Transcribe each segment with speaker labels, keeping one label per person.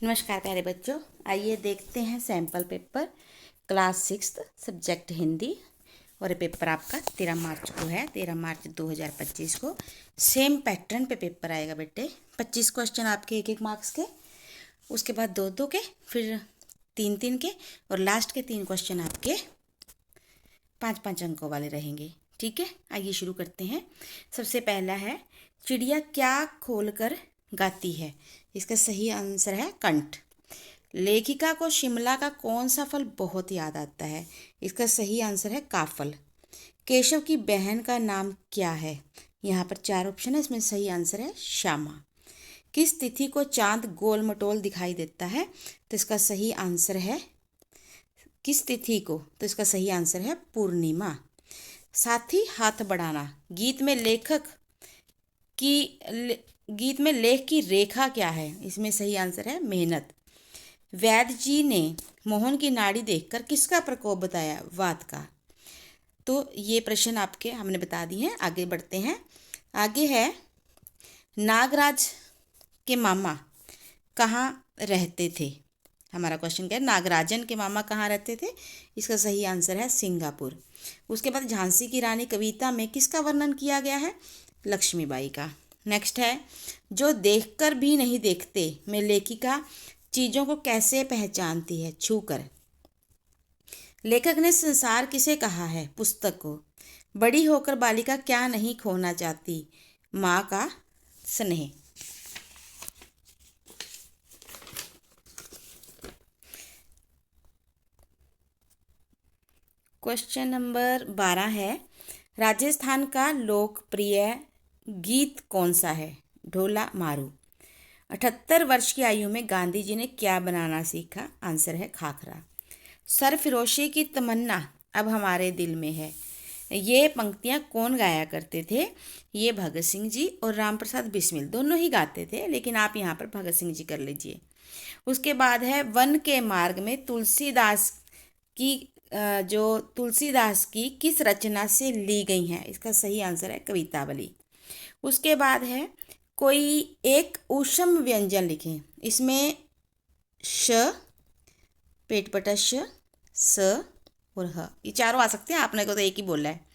Speaker 1: नमस्कार प्यारे बच्चों, आइए देखते हैं sample paper class 6 subject Hindi. और ये पेपर आपका 13 मार्च को है। 13 मार्च 2025 को सेम पैटर्न पे पेपर आएगा बेटे। 25 क्वेश्चन आपके 1-1 मार्क्स के, उसके बाद 2-2 के, फिर 3-3 के, और लास्ट के 3 क्वेश्चन आपके 5-5 अंकों वाले रहेंगे। ठीक है, आइए शुरू करते हैं। सबसे पहला है, चिड़िया क्या खोलकर गाती है? इसका सही आंसर है कंठ। लेखिका को शिमला का कौन सा फल बहुत याद आता है? इसका सही आंसर है काफल। केशव की बहन का नाम क्या है? यहाँ पर 4 ऑप्शन है, इसमें सही आंसर है श्यामा। किस तिथि को चांद गोल मटोल दिखाई देता है? तो इसका सही आंसर है किस तिथि को? तो इसका सही आंसर है पूर्णिमा। साथी हाथ बढ़ाना गीत में गीत में लेख की रेखा क्या है? इसमें सही आंसर है मेहनत। वैद्य जी ने मोहन की नाड़ी देखकर किसका प्रकोप बताया? वात का। तो ये प्रश्न आपके हमने बता दिए हैं। आगे बढ़ते हैं। आगे है, नागराज के मामा कहाँ रहते थे? हमारा क्वेश्चन क्या है, नागराजन के मामा कहाँ रहते थे? इसका सही आंसर है सिंगापुर। उसके बाद झांसी की रानी कविता में किसका वर्णन किया गया है? लक्ष्मीबाई का। नेक्स्ट है, जो देखकर भी नहीं देखते में लेखिका चीज़ों को कैसे पहचानती है? छूकर। लेखक ने संसार किसे कहा है? पुस्तक को। बड़ी होकर बालिका क्या नहीं खोना चाहती? माँ का स्नेह। क्वेश्चन नंबर 12 है, राजस्थान का लोकप्रिय गीत कौन सा है? ढोला मारू। 78 वर्ष की आयु में गांधी जी ने क्या बनाना सीखा? आंसर है खाखरा। सरफिरोशी की तमन्ना अब हमारे दिल में है, ये पंक्तियाँ कौन गाया करते थे? ये भगत सिंह जी और राम प्रसाद बिस्मिल दोनों ही गाते थे, लेकिन आप यहाँ पर भगत सिंह जी कर लीजिए। उसके बाद है, वन के मार्ग में तुलसीदास की तुलसीदास की किस रचना से ली गई हैं? इसका सही आंसर है कवितावली। उसके बाद है, कोई एक ऊष्म व्यंजन लिखें। इसमें श, पेट पटा श, स और ह, ये चारों आ सकते हैं, आपने को तो एक ही बोला है।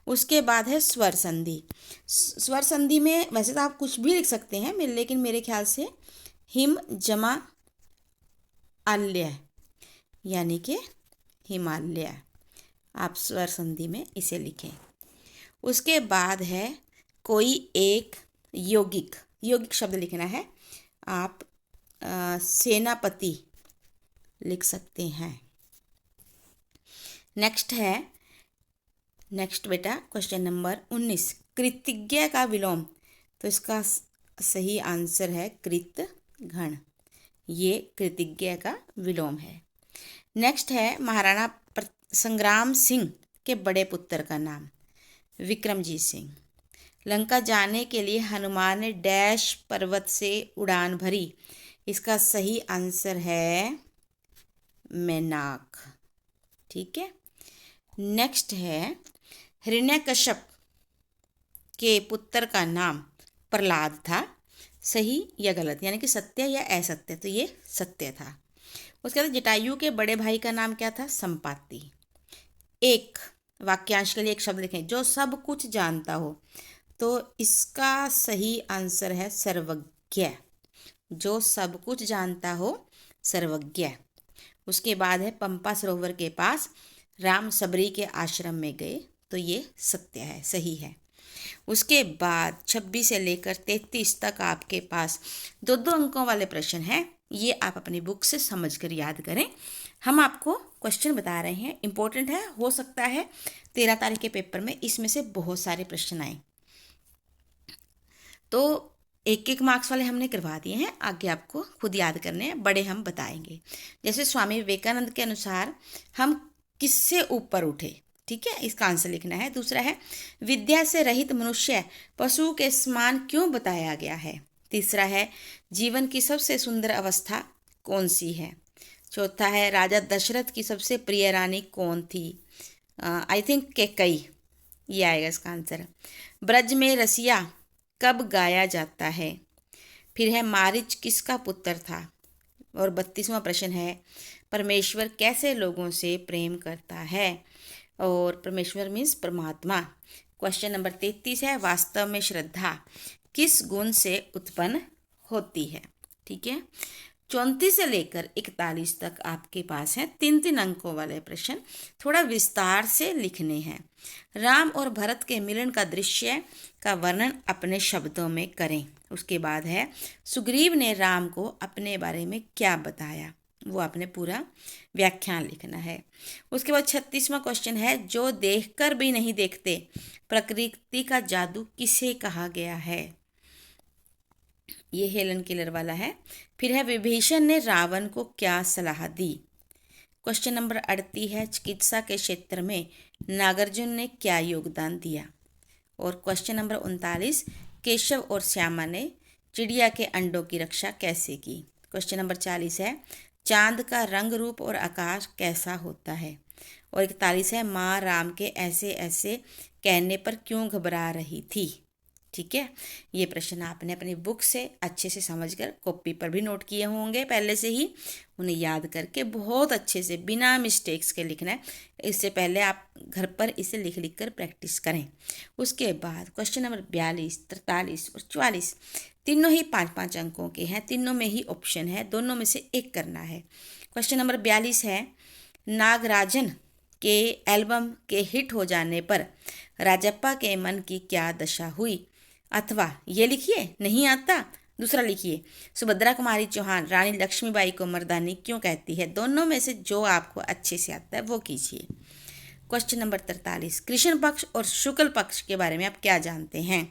Speaker 1: उसके बाद है स्वर संधि। स्वर संधि में वैसे तो आप कुछ भी लिख सकते हैं, लेकिन मेरे ख्याल से हिम जमा आल्य यानी कि हिमालय, आप स्वर संधि में इसे लिखें। उसके बाद है, कोई एक यौगिक शब्द लिखना है। आप सेनापति लिख सकते हैं। नेक्स्ट बेटा क्वेश्चन नंबर 19, कृतज्ञ का विलोम। तो इसका सही आंसर है कृत घण, ये कृतज्ञ का विलोम है। नेक्स्ट है, महाराणा संग्राम सिंह के बड़े पुत्र का नाम? विक्रमजीत सिंह। लंका जाने के लिए हनुमान ने डैश पर्वत से उड़ान भरी? इसका सही आंसर है मैनाक। ठीक है। नेक्स्ट है, हिरण्यकश्यप के पुत्र का नाम प्रहलाद था, सही या गलत, यानी कि सत्य या असत्य? तो ये सत्य था। उसके बाद जटायु के बड़े भाई का नाम क्या था? संपाति। एक वाक्यांश के लिए एक शब्द लिखें, जो सब कुछ जानता हो। तो इसका सही आंसर है सर्वज्ञ, जो सब कुछ जानता हो, सर्वज्ञ। उसके बाद है, पंपा सरोवर के पास राम सबरी के आश्रम में गए। तो ये सत्य है, सही है। उसके बाद 26 से लेकर 33 तक आपके पास 2-2 अंकों वाले प्रश्न हैं। ये आप अपनी बुक से समझकर याद करें। हम आपको क्वेश्चन बता रहे हैं, इम्पोर्टेंट है, हो सकता है 13 तारीख के पेपर में इसमें से बहुत सारे प्रश्न आए। तो 1-1 मार्क्स वाले हमने करवा दिए हैं, आगे आपको खुद याद करने हैं, बड़े हम बताएंगे। जैसे स्वामी विवेकानंद के अनुसार हम किससे ऊपर उठे? ठीक है, इसका आंसर लिखना है। दूसरा है, विद्या से रहित मनुष्य पशु के समान क्यों बताया गया है? तीसरा है, जीवन की सबसे सुंदर अवस्था कौन सी है? चौथा है, राजा दशरथ की सबसे प्रिय रानी कौन थी? आई थिंक कैकई, ये आएगा इसका आंसर। ब्रज में रसिया कब गाया जाता है? फिर है, मारिच किसका पुत्र था? और 32वां प्रश्न है, परमेश्वर कैसे लोगों से प्रेम करता है? और परमेश्वर मीन्स परमात्मा। क्वेश्चन नंबर 33 है, वास्तव में श्रद्धा किस गुण से उत्पन्न होती है? ठीक है, 34 से लेकर 41 तक आपके पास है 3-3 अंकों वाले प्रश्न, थोड़ा विस्तार से लिखने हैं। राम और भरत के मिलन का दृश्य का वर्णन अपने शब्दों में करें। उसके बाद है, सुग्रीव ने राम को अपने बारे में क्या बताया? वो आपने पूरा व्याख्यान लिखना है। उसके बाद 36वां क्वेश्चन है, जो देखकर भी नहीं देखते, प्रकृति का जादू किसे कहा गया है? ये हेलन केलर वाला है। फिर है, विभीषण ने रावण को क्या सलाह दी? क्वेश्चन नंबर 38 है, चिकित्सा के क्षेत्र में नागार्जुन ने क्या योगदान दिया? और क्वेश्चन नंबर 39, केशव और श्यामा ने चिड़िया के अंडों की रक्षा कैसे की? क्वेश्चन नंबर 40 है, चांद का रंग रूप और आकार कैसा होता है? और 41 है, माँ राम के ऐसे ऐसे कहने पर क्यों घबरा रही थी? ठीक है, ये प्रश्न आपने अपनी बुक से अच्छे से समझकर कॉपी पर भी नोट किए होंगे पहले से ही, उन्हें याद करके बहुत अच्छे से बिना मिस्टेक्स के लिखना है। इससे पहले आप घर पर इसे लिख लिख कर प्रैक्टिस करें। उसके बाद क्वेश्चन नंबर 42, 43 और 44 तीनों ही 5-5 अंकों के हैं, तीनों में ही ऑप्शन है, दोनों में से एक करना है। क्वेश्चन नंबर 42 है, नागराजन के एल्बम के हिट हो जाने पर राजप्पा के मन की क्या दशा हुई? अथवा ये लिखिए, नहीं आता, दूसरा लिखिए, सुभद्रा कुमारी चौहान रानी लक्ष्मीबाई को मर्दानी क्यों कहती है? दोनों में से जो आपको अच्छे से आता है वो कीजिए। क्वेश्चन नंबर 43, कृष्ण पक्ष और शुक्ल पक्ष के बारे में आप क्या जानते हैं?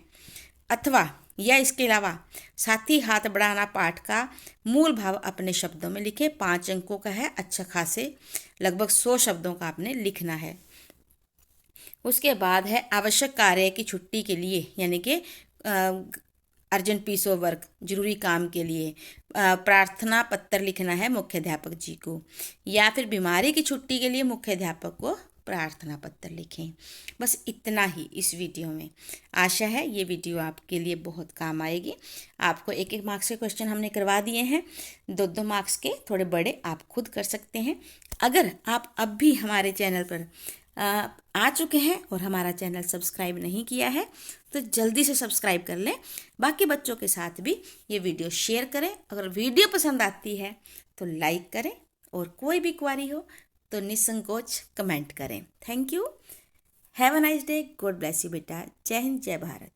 Speaker 1: अथवा या इसके अलावा साथ ही हाथ बढ़ाना पाठ का मूल भाव अपने शब्दों में लिखें। 5 अंकों का है, अच्छा खासे लगभग 100 शब्दों का आपने लिखना है। उसके बाद है, आवश्यक कार्य की छुट्टी के लिए, यानी कि अर्जेंट पीस ऑफ वर्क, जरूरी काम के लिए प्रार्थना पत्र लिखना है मुख्याध्यापक जी को, या फिर बीमारी की छुट्टी के लिए मुख्याध्यापक को प्रार्थना पत्र लिखें। बस इतना ही इस वीडियो में। आशा है ये वीडियो आपके लिए बहुत काम आएगी। आपको 1-1 मार्क्स के क्वेश्चन हमने करवा दिए हैं, 2-2 मार्क्स के थोड़े बड़े आप खुद कर सकते हैं। अगर आप अब भी हमारे चैनल पर आ चुके हैं और हमारा चैनल सब्सक्राइब नहीं किया है तो जल्दी से सब्सक्राइब कर लें। बाकी बच्चों के साथ भी ये वीडियो शेयर करें। अगर वीडियो पसंद आती है तो लाइक करें, और कोई भी क्वेरी हो तो निसंकोच कमेंट करें। Thank you, have a nice day, God bless you बेटा। जय हिंद, जय भारत।